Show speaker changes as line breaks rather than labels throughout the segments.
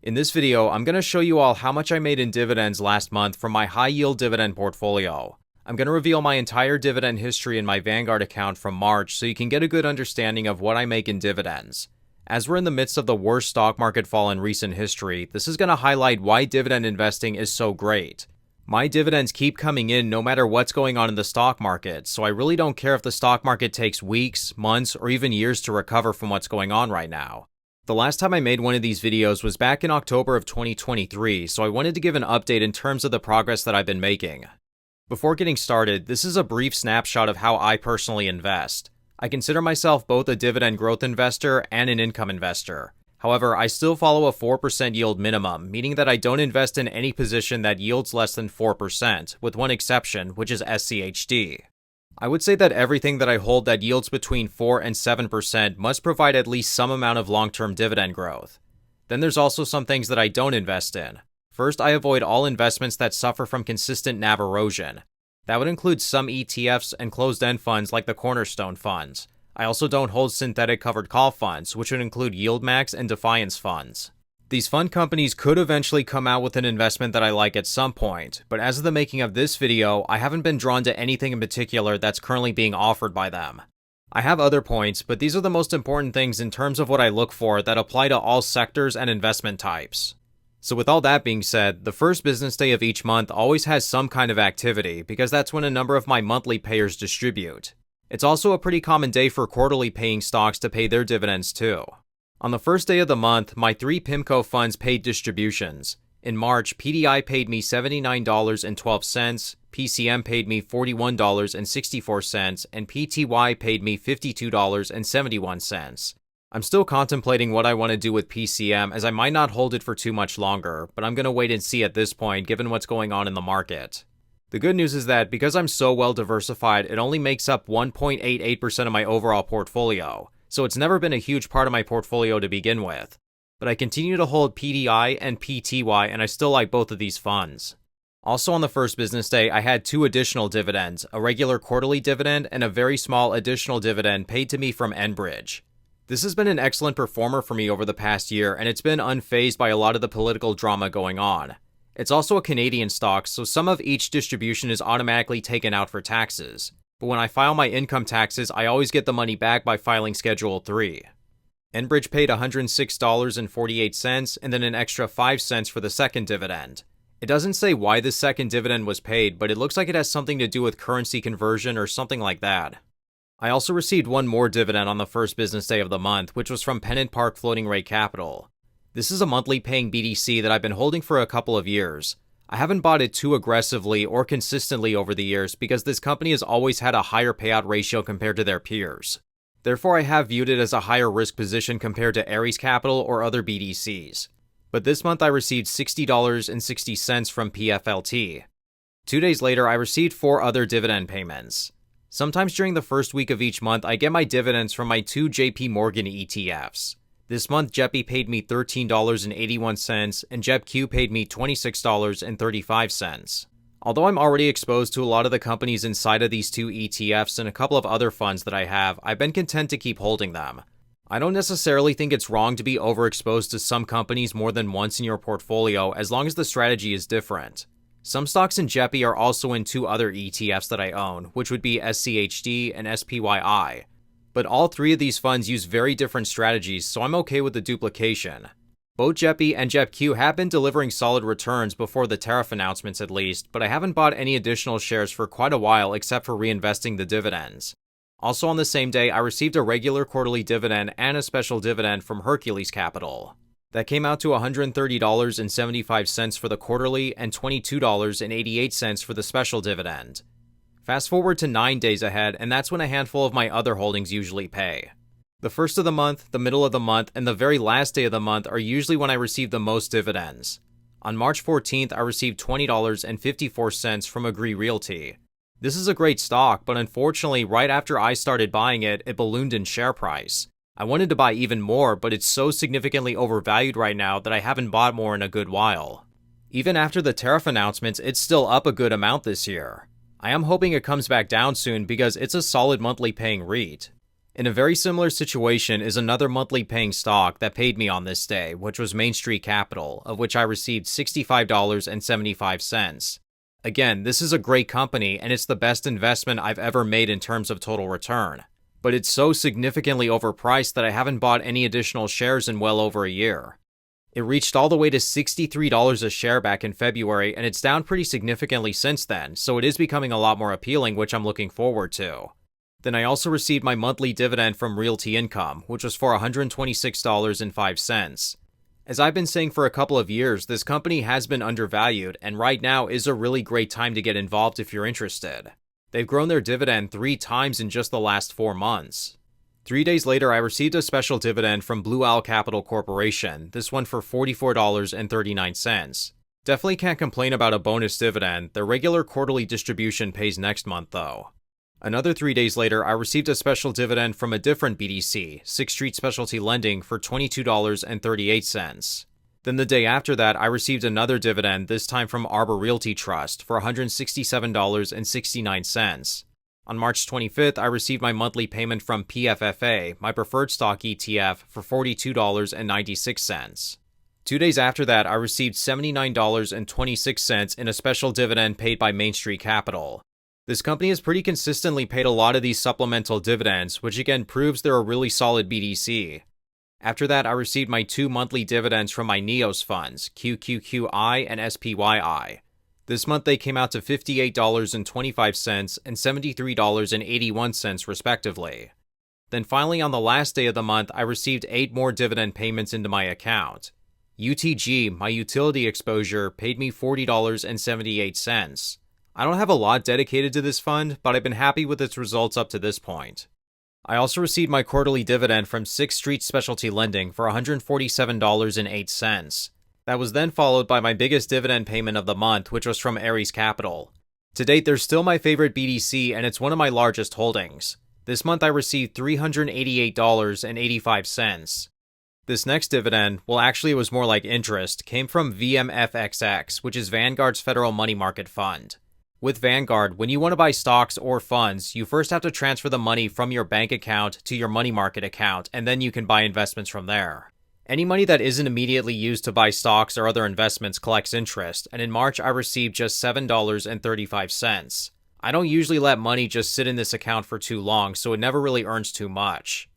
In this video, I'm going to show you all how much I made in dividends last month from my high-yield dividend portfolio. I'm going to reveal my entire dividend history in my Vanguard account from March so you can get a good understanding of what I make in dividends. As we're in the midst of the worst stock market fall in recent history, this is going to highlight why dividend investing is so great. My dividends keep coming in no matter what's going on in the stock market, so I really don't care if the stock market takes weeks, months, or even years to recover from what's going on right now. The last time I made one of these videos was back in October of 2023, so I wanted to give an update in terms of the progress that I've been making. Before getting started, this is a brief snapshot of how I personally invest. I consider myself both a dividend growth investor and an income investor. However, I still follow a 4% yield minimum, meaning that I don't invest in any position that yields less than 4%, with one exception, which is SCHD. I would say that everything that I hold that yields between 4 and 7% must provide at least some amount of long-term dividend growth. Then there's also some things that I don't invest in. First, I avoid all investments that suffer from consistent NAV erosion. That would include some ETFs and closed-end funds like the Cornerstone funds. I also don't hold synthetic covered call funds, which would include YieldMax and Defiance funds. These fund companies could eventually come out with an investment that I like at some point, but as of the making of this video, I haven't been drawn to anything in particular that's currently being offered by them. I have other points, but these are the most important things in terms of what I look for that apply to all sectors and investment types. So with all that being said, the first business day of each month always has some kind of activity because that's when a number of my monthly payers distribute. It's also a pretty common day for quarterly paying stocks to pay their dividends too. On the first day of the month, my 3 PIMCO funds paid distributions. In March, PDI paid me $79.12, PCM paid me $41.64, and PTY paid me $52.71. I'm still contemplating what I want to do with PCM as I might not hold it for too much longer, but I'm going to wait and see at this point given what's going on in the market. The good news is that because I'm so well diversified, it only makes up 1.88% of my overall portfolio, so it's never been a huge part of my portfolio to begin with. But I continue to hold PDI and PTY, and I still like both of these funds. Also on the first business day, I had 2 additional dividends, a regular quarterly dividend and a very small additional dividend paid to me from Enbridge. This has been an excellent performer for me over the past year, and it's been unfazed by a lot of the political drama going on. It's also a Canadian stock, so some of each distribution is automatically taken out for taxes. But when I file my income taxes, I always get the money back by filing Schedule 3. Enbridge paid $106.48 and then an extra 5 cents for the second dividend. It doesn't say why the second dividend was paid, but it looks like it has something to do with currency conversion or something like that. I also received one more dividend on the first business day of the month, which was from Pennant Park Floating Rate Capital. This is a monthly paying BDC that I've been holding for a couple of years. I haven't bought it too aggressively or consistently over the years because this company has always had a higher payout ratio compared to their peers. Therefore, I have viewed it as a higher risk position compared to Ares Capital or other BDCs. But this month I received $60.60 from PFLT. 2 days later, I received 4 other dividend payments. Sometimes during the first week of each month, I get my dividends from my 2 JP Morgan ETFs. This month, JEPI paid me $13.81, and JEPQ paid me $26.35. Although I'm already exposed to a lot of the companies inside of these 2 ETFs and a couple of other funds that I have, I've been content to keep holding them. I don't necessarily think it's wrong to be overexposed to some companies more than once in your portfolio as long as the strategy is different. Some stocks in JEPI are also in 2 other ETFs that I own, which would be SCHD and SPYI. But all 3 of these funds use very different strategies, so I'm okay with the duplication. Both JEPI and JEPQ have been delivering solid returns before the tariff announcements at least, but I haven't bought any additional shares for quite a while except for reinvesting the dividends. Also on the same day, I received a regular quarterly dividend and a special dividend from Hercules Capital. That came out to $130.75 for the quarterly and $22.88 for the special dividend. Fast forward to 9 days ahead, and that's when a handful of my other holdings usually pay. The first of the month, the middle of the month, and the very last day of the month are usually when I receive the most dividends. On March 14th, I received $20.54 from Agree Realty. This is a great stock, but unfortunately, right after I started buying it, it ballooned in share price. I wanted to buy even more, but it's so significantly overvalued right now that I haven't bought more in a good while. Even after the tariff announcements, it's still up a good amount this year. I am hoping it comes back down soon because it's a solid monthly paying REIT. In a very similar situation is another monthly paying stock that paid me on this day, which was Main Street Capital, of which I received $65.75. Again, this is a great company and it's the best investment I've ever made in terms of total return. But it's so significantly overpriced that I haven't bought any additional shares in well over a year. It reached all the way to $63 a share back in February, and it's down pretty significantly since then, so it is becoming a lot more appealing, which I'm looking forward to. Then I also received my monthly dividend from Realty Income, which was for $126.05. As I've been saying for a couple of years, this company has been undervalued, and right now is a really great time to get involved if you're interested. They've grown their dividend 3 times in just the last 4 months. 3 days later, I received a special dividend from Blue Owl Capital Corporation, this one for $44.39. Definitely can't complain about a bonus dividend. Their regular quarterly distribution pays next month though. Another 3 days later, I received a special dividend from a different BDC, 6th Street Specialty Lending, for $22.38. Then the day after that, I received another dividend, this time from Arbor Realty Trust, for $167.69. On March 25th, I received my monthly payment from PFFA, my preferred stock ETF, for $42.96. 2 days after that, I received $79.26 in a special dividend paid by Main Street Capital. This company has pretty consistently paid a lot of these supplemental dividends, which again proves they're a really solid BDC. After that, I received my 2 monthly dividends from my NEOS funds, QQQI and SPYI. This month they came out to $58.25 and $73.81 respectively. Then finally on the last day of the month, I received 8 more dividend payments into my account. UTG, my utility exposure, paid me $40.78. I don't have a lot dedicated to this fund, but I've been happy with its results up to this point. I also received my quarterly dividend from 6th Street Specialty Lending for $147.08. That was then followed by my biggest dividend payment of the month, which was from Ares Capital. To date, they're still my favorite BDC, and it's one of my largest holdings. This month I received $388.85. This next dividend, well actually it was more like interest, came from VMFXX, which is Vanguard's federal money market fund. With Vanguard, when you want to buy stocks or funds, you first have to transfer the money from your bank account to your money market account, and then you can buy investments from there. Any money that isn't immediately used to buy stocks or other investments collects interest, and in March I received just $7.35. I don't usually let money just sit in this account for too long, so it never really earns too much.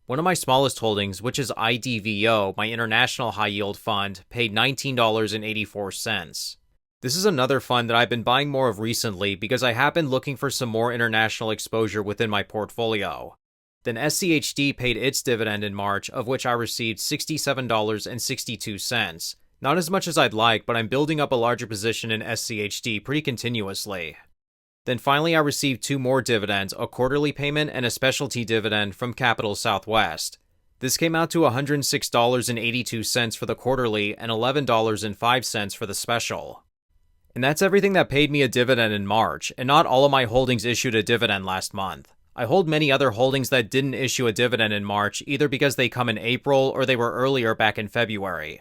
One of my smallest holdings, which is IDVO, my international high yield fund, paid $19.84. This is another fund that I've been buying more of recently because I have been looking for some more international exposure within my portfolio. Then SCHD paid its dividend in March, of which I received $67.62. Not as much as I'd like, but I'm building up a larger position in SCHD pretty continuously. Then finally I received 2 more dividends, a quarterly payment and a specialty dividend from Capital Southwest. This came out to $106.82 for the quarterly and $11.05 for the special. And that's everything that paid me a dividend in March, and not all of my holdings issued a dividend last month. I hold many other holdings that didn't issue a dividend in March, either because they come in April or they were earlier back in February.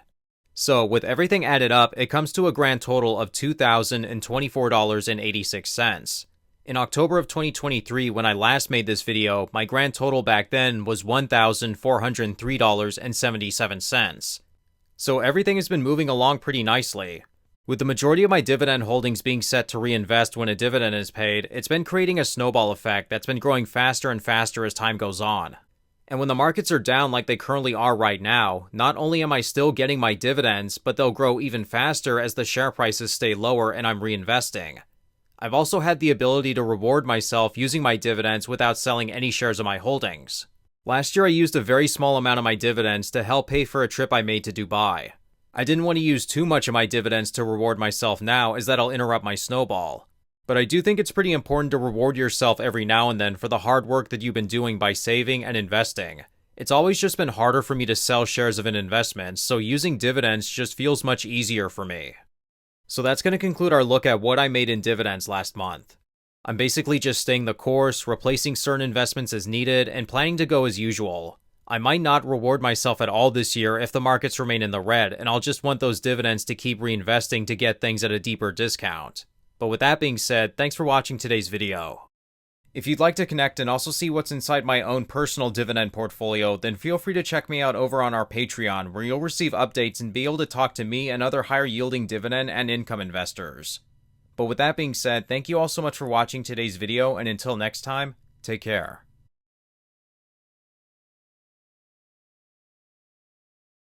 So, with everything added up, it comes to a grand total of $2,024.86. In October of 2023, when I last made this video, my grand total back then was $1,403.77. So everything has been moving along pretty nicely. With the majority of my dividend holdings being set to reinvest when a dividend is paid, it's been creating a snowball effect that's been growing faster and faster as time goes on. And when the markets are down like they currently are right now, not only am I still getting my dividends, but they'll grow even faster as the share prices stay lower and I'm reinvesting. I've also had the ability to reward myself using my dividends without selling any shares of my holdings. Last year I used a very small amount of my dividends to help pay for a trip I made to Dubai. I didn't want to use too much of my dividends to reward myself now, as that'll interrupt my snowball. But I do think it's pretty important to reward yourself every now and then for the hard work that you've been doing by saving and investing. It's always just been harder for me to sell shares of an investment, so using dividends just feels much easier for me. So that's going to conclude our look at what I made in dividends last month. I'm basically just staying the course, replacing certain investments as needed, and planning to go as usual. I might not reward myself at all this year if the markets remain in the red, and I'll just want those dividends to keep reinvesting to get things at a deeper discount. But with that being said, thanks for watching today's video. If you'd like to connect and also see what's inside my own personal dividend portfolio, then feel free to check me out over on our Patreon, where you'll receive updates and be able to talk to me and other higher yielding dividend and income investors. But with that being said, thank you all so much for watching today's video, and until next time, take care.